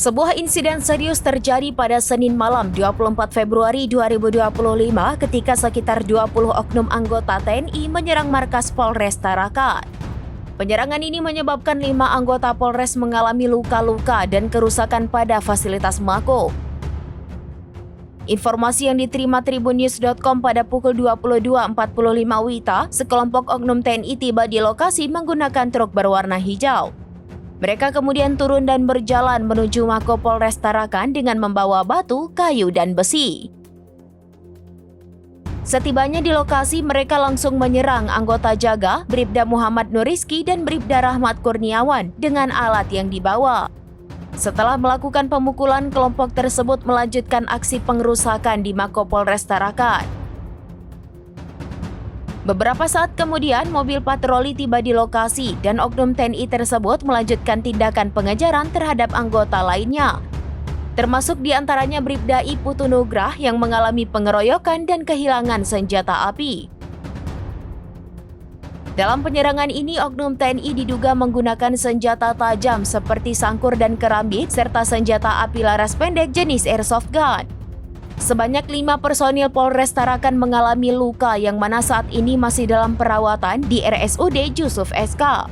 Sebuah insiden serius terjadi pada Senin malam 24 Februari 2025 ketika sekitar 20 oknum anggota TNI menyerang markas Polres Tarakan. Penyerangan ini menyebabkan 5 anggota Polres mengalami luka-luka dan kerusakan pada fasilitas Mako. Informasi yang diterima tribunnews.com pada pukul 22.45 WITA, sekelompok oknum TNI tiba di lokasi menggunakan truk berwarna hijau. Mereka kemudian turun dan berjalan menuju Mako Polres Tarakan dengan membawa batu, kayu, dan besi. Setibanya di lokasi, mereka langsung menyerang anggota jaga, Bribda Muhammad Nuriski dan Bribda Rahmat Kurniawan dengan alat yang dibawa. Setelah melakukan pemukulan, kelompok tersebut melanjutkan aksi pengerusakan di Mako Polres Tarakan. Beberapa saat kemudian, mobil patroli tiba di lokasi dan oknum TNI tersebut melanjutkan tindakan pengejaran terhadap anggota lainnya. Termasuk diantaranya Bribda Iputu Nugrah yang mengalami pengeroyokan dan kehilangan senjata api. Dalam penyerangan ini, oknum TNI diduga menggunakan senjata tajam seperti sangkur dan kerambit serta senjata api laras pendek jenis airsoft gun. Sebanyak 5 personil Polres Tarakan mengalami luka yang mana saat ini masih dalam perawatan di RSUD Jusuf SK.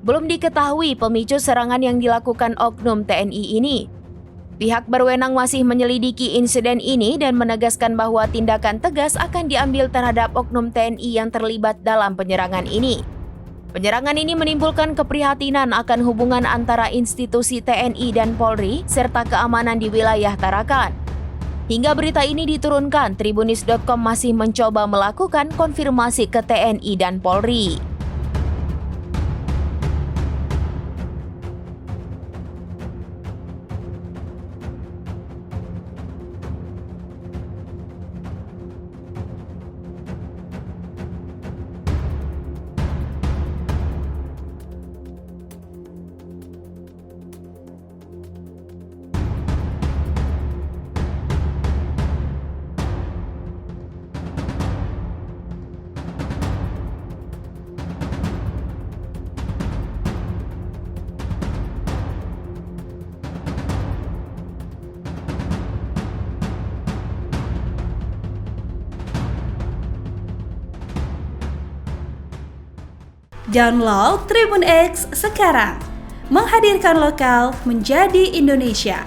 Belum diketahui pemicu serangan yang dilakukan oknum TNI ini. Pihak berwenang masih menyelidiki insiden ini dan menegaskan bahwa tindakan tegas akan diambil terhadap oknum TNI yang terlibat dalam penyerangan ini. Penyerangan ini menimbulkan keprihatinan akan hubungan antara institusi TNI dan Polri serta keamanan di wilayah Tarakan. Hingga berita ini diturunkan, tribunnews.com masih mencoba melakukan konfirmasi ke TNI dan Polri. Download Tribun X sekarang, menghadirkan lokal menjadi Indonesia.